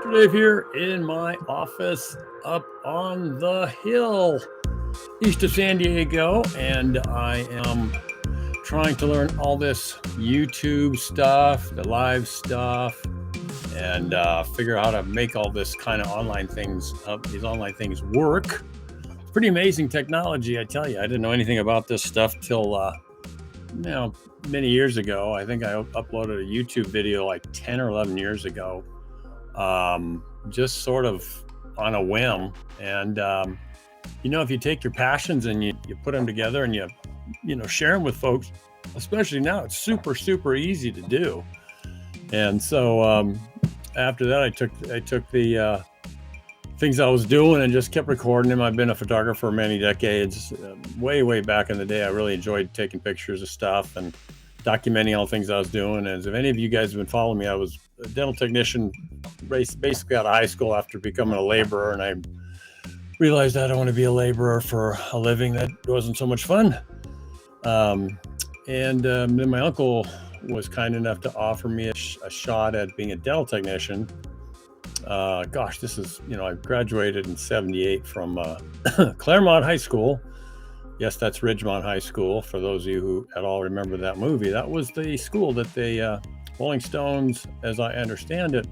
Dave here in my office up on the hill east of San Diego, and I am trying to learn all this YouTube stuff, the live stuff, and figure out how to make all this kind of these online things work. It's pretty amazing technology, I tell you. I didn't know anything about this stuff till many years ago. I think I uploaded a YouTube video like 10 or 11 years ago, just sort of on a whim. And, if you take your passions and you put them together and you share them with folks, especially now, it's super, super easy to do. And so after that, I took the things I was doing and just kept recording them. I've been a photographer many decades. Way back in the day, I really enjoyed taking pictures of stuff and documenting all the things I was doing. And if any of you guys have been following me, I was a dental technician basically out of high school after becoming a laborer, and I realized I don't want to be a laborer for a living. That wasn't so much fun. Then my uncle was kind enough to offer me a shot at being a dental technician. This is, I graduated in 78 from Claremont High School. Yes, that's Ridgemont High School. For those of you who at all remember that movie, that was the school that the Rolling Stones, as I understand it,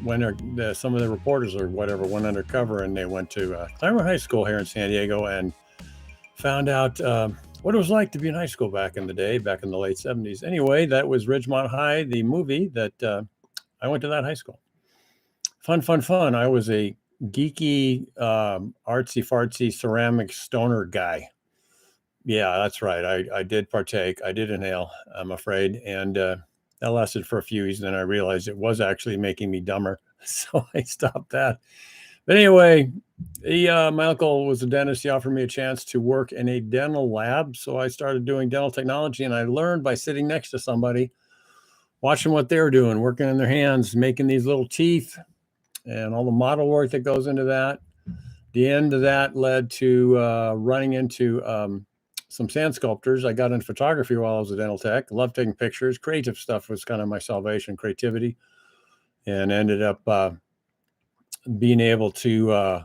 when some of the reporters or whatever went undercover, and they went to Claremont High School here in San Diego and found out what it was like to be in high school back in the day, back in the late 70s. Anyway, that was Ridgemont High, the movie that I went to that high school. Fun. I was a geeky, artsy-fartsy ceramic stoner guy. Yeah, that's right. I did partake. I did inhale, I'm afraid. And that lasted for a few years. Then I realized it was actually making me dumber. So I stopped that. But anyway, my uncle was a dentist. He offered me a chance to work in a dental lab. So I started doing dental technology, and I learned by sitting next to somebody, watching what they were doing, working in their hands, making these little teeth and all the model work that goes into that. The end of that led to running into some sand sculptors. I got into photography while I was a dental tech. Loved taking pictures. Creative stuff was kind of my salvation, creativity, and ended up being able to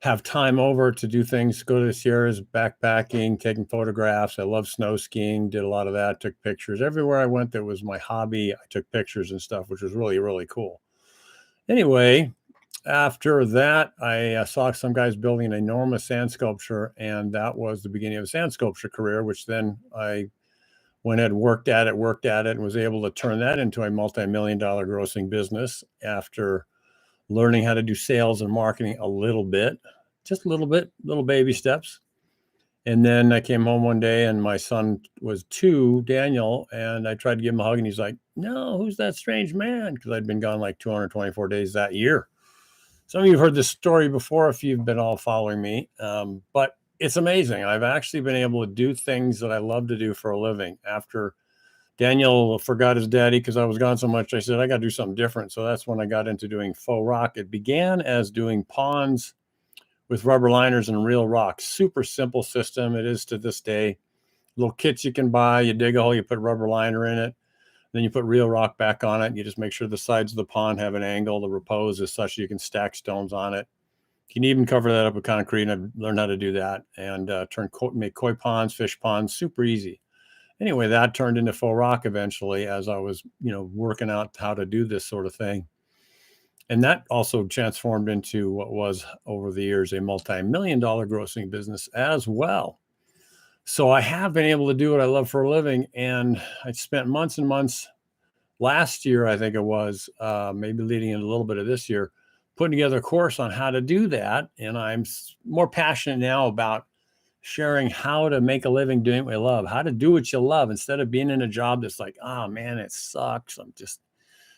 have time over to do things, go to the Sierras, backpacking, taking photographs. I love snow skiing, did a lot of that, took pictures. Everywhere I went, that was my hobby. I took pictures and stuff, which was really, really cool. Anyway, after that, I saw some guys building an enormous sand sculpture, and that was the beginning of a sand sculpture career, which then I went ahead and worked at it, and was able to turn that into a multi-million-dollar grossing business after learning how to do sales and marketing a little bit, just a little bit, little baby steps. And then I came home one day, and my son was 2, Daniel, and I tried to give him a hug, and he's like, "No, who's that strange man?" Because I'd been gone like 224 days that year. Some of you have heard this story before if you've been all following me, but it's amazing. I've actually been able to do things that I love to do for a living. After Daniel forgot his daddy because I was gone so much, I said, I got to do something different. So that's when I got into doing faux rock. It began as doing ponds with rubber liners and real rock. Super simple system. It is to this day. Little kits you can buy. You dig a hole, you put a rubber liner in it. Then you put real rock back on it. And you just make sure the sides of the pond have an angle. The repose is such you can stack stones on it. You can even cover that up with concrete. And I learned how to do that and make koi ponds, fish ponds, super easy. Anyway, that turned into faux rock eventually as I was, working out how to do this sort of thing. And that also transformed into what was over the years a multi-million-dollar grossing business as well. So I have been able to do what I love for a living. And I spent months and months last year, I think it was, maybe leading in a little bit of this year, putting together a course on how to do that. And I'm more passionate now about sharing how to make a living doing what you love, how to do what you love instead of being in a job that's like, oh man, it sucks. I'm just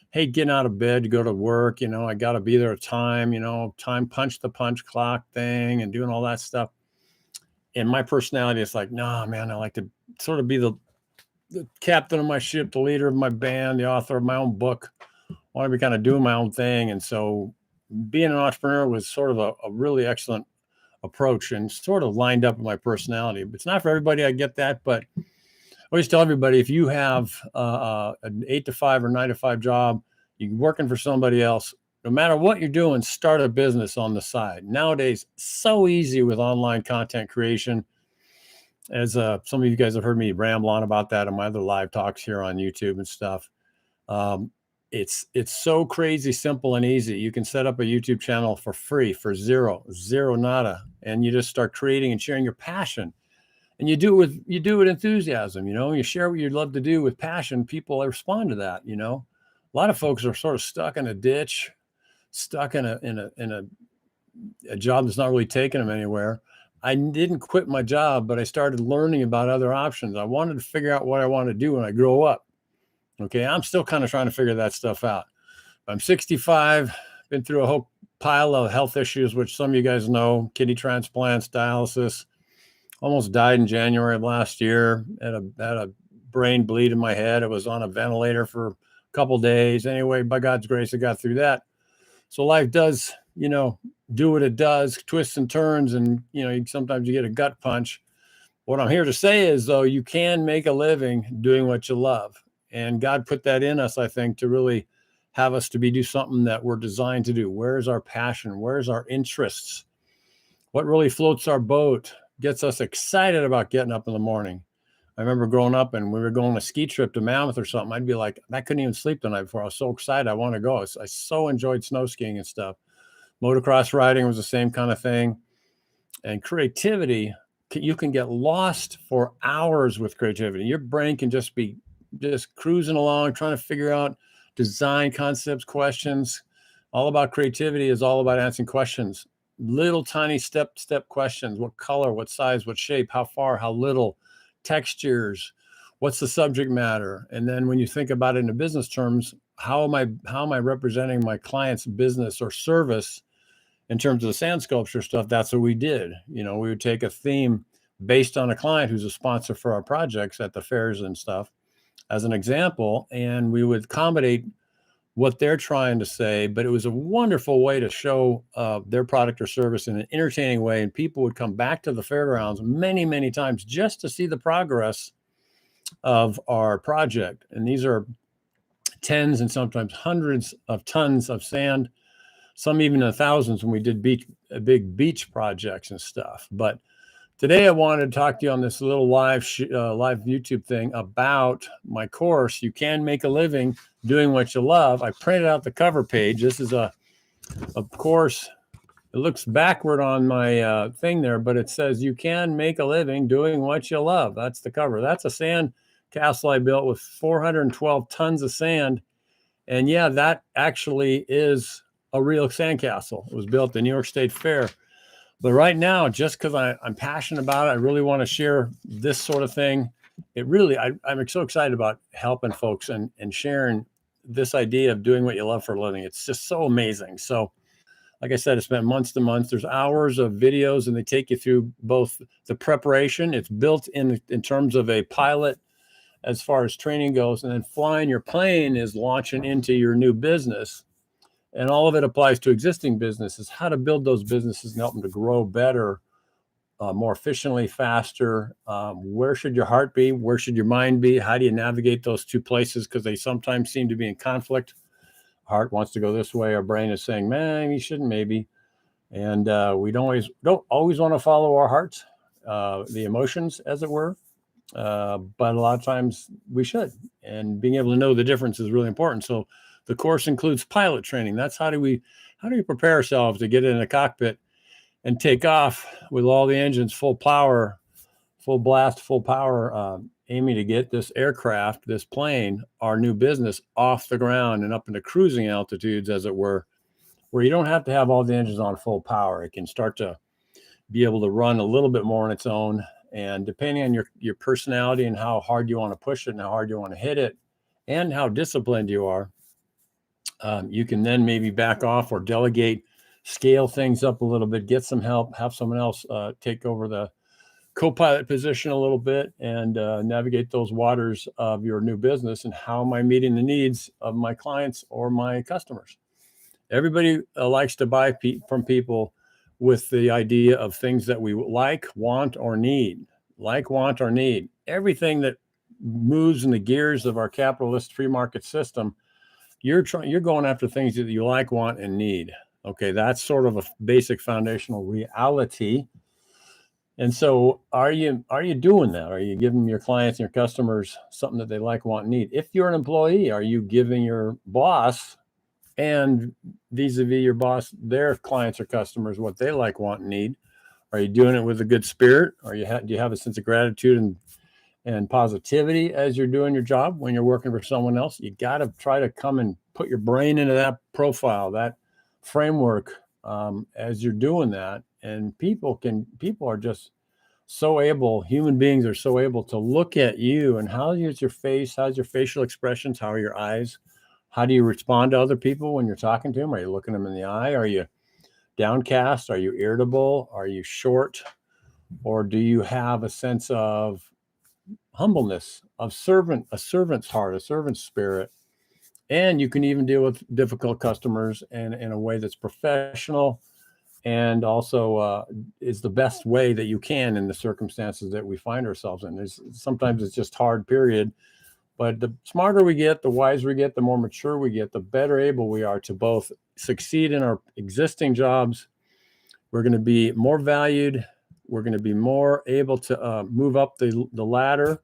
hate getting out of bed to go to work. I got to be there at time, punch the punch clock thing and doing all that stuff. And my personality is like, no, man, I like to sort of be the captain of my ship, the leader of my band, the author of my own book. I want to be kind of doing my own thing. And so being an entrepreneur was sort of a really excellent approach and sort of lined up with my personality. It's not for everybody, I get that, but I always tell everybody, if you have an 8 to 5 or 9 to 5 job, you're working for somebody else. No matter what you're doing, start a business on the side. Nowadays, so easy with online content creation. As some of you guys have heard me ramble on about that in my other live talks here on YouTube and stuff. It's so crazy simple and easy. You can set up a YouTube channel for free for zero nada, and you just start creating and sharing your passion. And you do it with enthusiasm. You share what you love to do with passion. People respond to that. A lot of folks are sort of stuck in a ditch, stuck in a job that's not really taking them anywhere. I didn't quit my job, but I started learning about other options. I wanted to figure out what I want to do when I grow up. Okay, I'm still kind of trying to figure that stuff out. I'm 65, been through a whole pile of health issues, which some of you guys know, kidney transplants, dialysis. Almost died in January of last year. Had a brain bleed in my head. I was on a ventilator for a couple of days. Anyway, by God's grace, I got through that. So life does, do what it does, twists and turns, and sometimes you get a gut punch. What I'm here to say is, though, you can make a living doing what you love. And God put that in us, I think, to really have us to do something that we're designed to do. Where's our passion? Where's our interests? What really floats our boat, gets us excited about getting up in the morning? I remember growing up and we were going on a ski trip to Mammoth or something. I'd be like, I couldn't even sleep the night before. I was so excited. I want to go. I so enjoyed snow skiing and stuff. Motocross riding was the same kind of thing. And creativity, you can get lost for hours with creativity. Your brain can just be cruising along, trying to figure out design concepts, questions. All about creativity is all about answering questions. Little tiny step questions. What color, what size, what shape, how far, how little, textures, what's the subject matter? And then when you think about it in business terms, how am I representing my client's business or service in terms of the sand sculpture stuff? That's what we did. We would take a theme based on a client who's a sponsor for our projects at the fairs and stuff as an example, and we would accommodate what they're trying to say, but it was a wonderful way to show their product or service in an entertaining way. And people would come back to the fairgrounds many, many times just to see the progress of our project. And these are tens and sometimes hundreds of tons of sand, some even in thousands when we did big beach projects and stuff. But today I wanted to talk to you on this little live YouTube thing about my course, You Can Make a Living Doing What You Love. I printed out the cover page. This is of course, it looks backward on my thing there, but it says You Can Make a Living Doing What You Love. That's the cover. That's a sand castle I built with 412 tons of sand. And yeah, that actually is a real sand castle. It was built at the New York State Fair. But right now, just because I'm passionate about it, I really want to share this sort of thing. I'm so excited about helping folks and sharing this idea of doing what you love for a living. It's just so amazing. So like I said, I spent months to months. There's hours of videos, and they take you through both the preparation. It's built in terms of a pilot as far as training goes, and then flying your plane is launching into your new business. And all of it applies to existing businesses, how to build those businesses and help them to grow better, more efficiently, faster. Where should your heart be? Where should your mind be? How do you navigate those two places? Because they sometimes seem to be in conflict. Heart wants to go this way. Our brain is saying, man, you shouldn't maybe. And we don't always want to follow our hearts, the emotions, as it were. But a lot of times we should. And being able to know the difference is really important. So the course includes pilot training. That's how do we prepare ourselves to get in a cockpit and take off with all the engines full power, full blast, full power, aiming to get this aircraft, this plane, our new business off the ground and up into cruising altitudes, as it were, where you don't have to have all the engines on full power. It can start to be able to run a little bit more on its own. And depending on your personality and how hard you want to push it and how hard you want to hit it and how disciplined you are, you can then maybe back off or delegate, scale things up a little bit, get some help, have someone else take over the co-pilot position a little bit and navigate those waters of your new business. And how am I meeting the needs of my clients or my customers? Everybody likes to buy from people with the idea of things that we like, want, or need. Like, want, or need. Everything that moves in the gears of our capitalist free market system you're going after things that you like, want, and need. Okay, that's sort of a basic foundational reality. And so are you doing that? Are you giving your clients and your customers something that they like, want, and need? If you're an employee, are you giving your boss and vis-a-vis your boss, their clients or customers, what they like, want, and need? Are you doing it with a good spirit? Do you have a sense of gratitude and positivity as you're doing your job when you're working for someone else? You got to try to come and put your brain into that profile, that framework, as you're doing that. And people are just so able, human beings are so able to look at you and how is your face, how's your facial expressions, how are your eyes, how do you respond to other people when you're talking to them? Are you looking them in the eye? Are you downcast? Are you irritable? Are you short? Or do you have a sense of humbleness, a servant's heart, a servant's spirit? And you can even deal with difficult customers in a way that's professional and also is the best way that you can in the circumstances that we find ourselves in. Sometimes it's just hard, period. But the smarter we get, the wiser we get, the more mature we get, the better able we are to both succeed in our existing jobs. We're going to be more valued. We're going to be more able to move up the ladder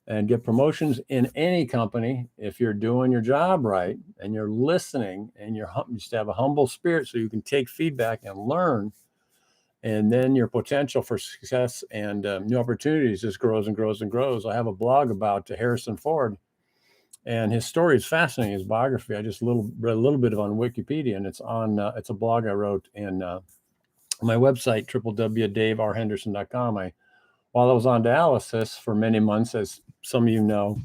and get promotions in any company if you're doing your job right and you're listening and you just have a humble spirit so you can take feedback and learn. And then your potential for success and new opportunities just grows and grows and grows. I have a blog about Harrison Ford, and his story is fascinating. His biography, I just read a little bit of on Wikipedia, and it's on. It's a blog I wrote in my website, www.daverhenderson.com. While I was on dialysis for many months, as some of you know,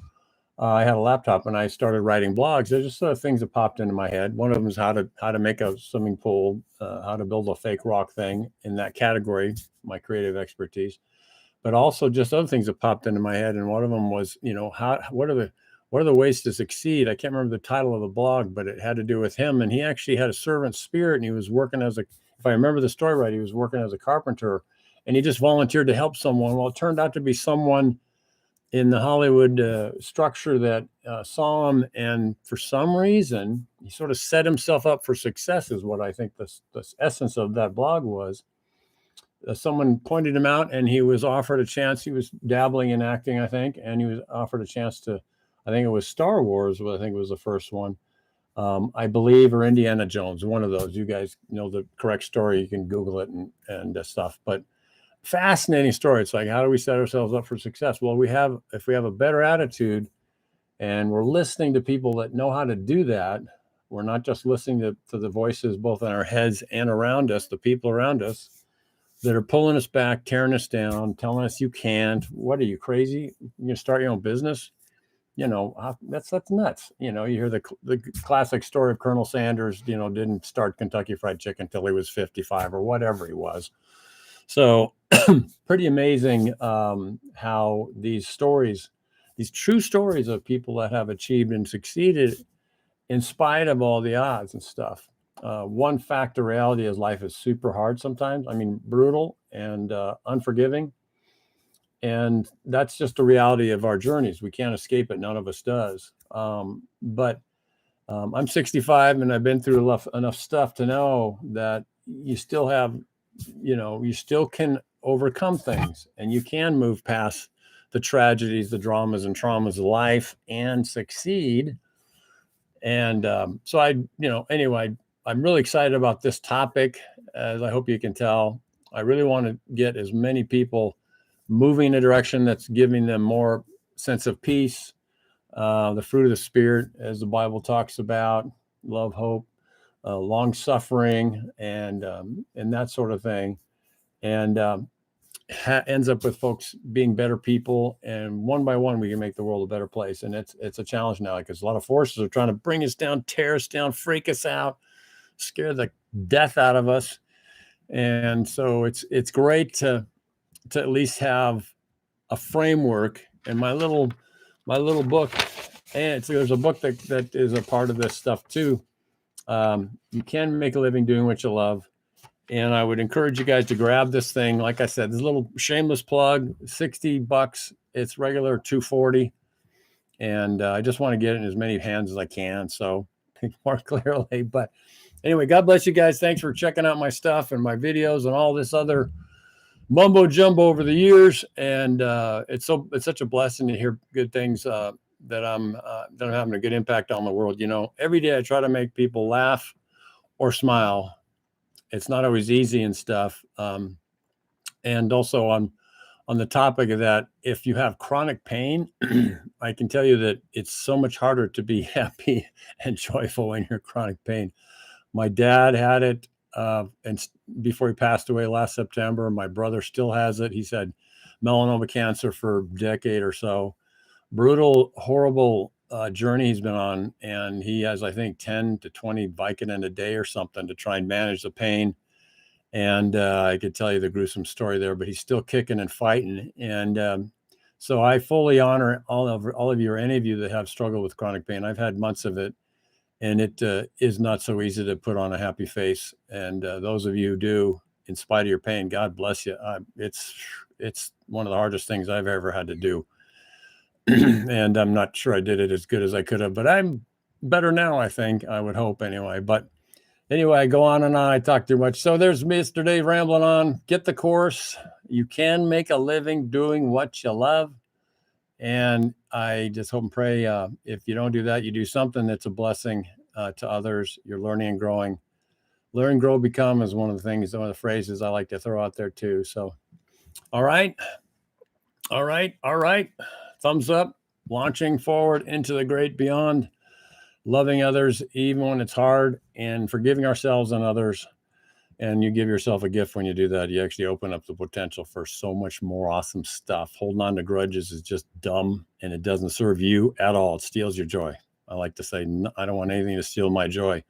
I had a laptop and I started writing blogs. There's just sort of things that popped into my head. One of them is how to make a swimming pool, how to build a fake rock thing in that category, my creative expertise, but also just other things that popped into my head. And one of them was, what are the ways to succeed? I can't remember the title of the blog, but it had to do with him. And he actually had a servant spirit, and he was working if I remember the story right, he was working as a carpenter, and he just volunteered to help someone. Well, it turned out to be someone in the Hollywood structure that saw him, and for some reason, he sort of set himself up for success, is what I think the essence of that blog was. Someone pointed him out, and he was offered a chance. He was dabbling in acting, I think, and he was offered a chance to, I think it was Star Wars, but I think it was the first one, I believe, or Indiana Jones, one of those. You guys know the correct story. You can Google it and stuff, but fascinating story. It's like, how do we set ourselves up for success? Well, if we have a better attitude and we're listening to people that know how to do that, we're not just listening to the voices both in our heads and around us, the people around us that are pulling us back, tearing us down, telling us you can't. What are you, crazy? You're going to start your own business? That's nuts. You hear the classic story of Colonel Sanders, didn't start Kentucky Fried Chicken until he was 55 or whatever he was. So pretty amazing how these true stories of people that have achieved and succeeded in spite of all the odds and stuff. One fact of reality is life is super hard sometimes. I mean, brutal and unforgiving. And that's just the reality of our journeys. We can't escape it. None of us does. But I'm 65 and I've been through enough stuff to know that you still have, you still can overcome things, and you can move past the tragedies, the dramas and traumas of life and succeed. And so anyway, I'm really excited about this topic, as I hope you can tell. I really want to get as many people moving in a direction that's giving them more sense of peace, the fruit of the Spirit, as the Bible talks about, love, hope, long suffering, and that sort of thing. And ends up with folks being better people, and one by one we can make the world a better place. And it's a challenge now because a lot of forces are trying to bring us down, tear us down, freak us out, scare the death out of us. And so it's great to at least have a framework. And my little book, and there's a book that is a part of this stuff too. You can make a living doing what you love. And I would encourage you guys to grab this thing. Like I said, this little shameless plug, $60. It's regular $240. And I just want to get it in as many hands as I can. So more clearly. But anyway, God bless you guys. Thanks for checking out my stuff and my videos and all this other mumbo jumbo over the years. And it's such a blessing to hear good things that I'm having a good impact on the world. Every day I try to make people laugh or smile. It's not always easy and stuff. And also on the topic of that, if you have chronic pain, I can tell you that it's so much harder to be happy and joyful when you're chronic pain. My dad had it and before he passed away last September. My brother still has it. He's had melanoma cancer for a decade or so. Brutal, horrible journey he's been on. And he has, I think, 10 to 20 Vicodin a day or something to try and manage the pain. And I could tell you the gruesome story there, but he's still kicking and fighting. And so I fully honor all of you or any of you that have struggled with chronic pain. I've had months of it, and it is not so easy to put on a happy face. And those of you who do, in spite of your pain, God bless you. It's one of the hardest things I've ever had to do. And I'm not sure I did it as good as I could have, but I'm better now, I think. I would hope anyway. But anyway, I go on and on. I talk too much. So there's Mr. Dave rambling on. Get the course. You can make a living doing what you love. And I just hope and pray if you don't do that, you do something that's a blessing to others. You're learning and growing. Learn, grow, become is one of the phrases I like to throw out there too. So, all right. Thumbs up. Launching forward into the great beyond. Loving others even when it's hard, and forgiving ourselves and others. And you give yourself a gift when you do that. You actually open up the potential for so much more awesome stuff. Holding on to grudges is just dumb, and it doesn't serve you at all. It steals your joy. I like to say, I don't want anything to steal my joy.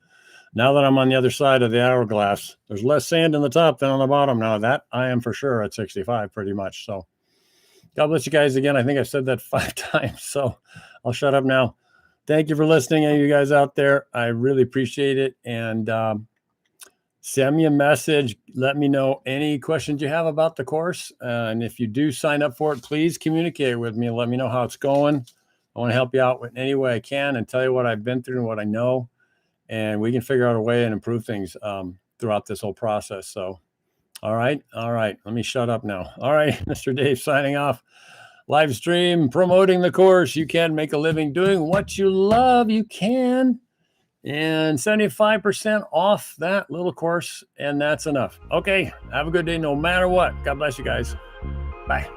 Now that I'm on the other side of the hourglass, there's less sand in the top than on the bottom. Now that I am for sure at 65 pretty much. So God bless you guys again. I think I've said that 5 times, so I'll shut up now. Thank you for listening, any of you guys out there. I really appreciate it. And send me a message. Let me know any questions you have about the course. And if you do sign up for it, please communicate with me and let me know how it's going. I want to help you out in any way I can and tell you what I've been through and what I know. And we can figure out a way and improve things throughout this whole process. So, all right. Let me shut up now. All right, Mr. Dave signing off. Live stream promoting the course. You can make a living doing what you love. You can. And 75% off that little course. And that's enough. Okay. Have a good day no matter what. God bless you guys. Bye.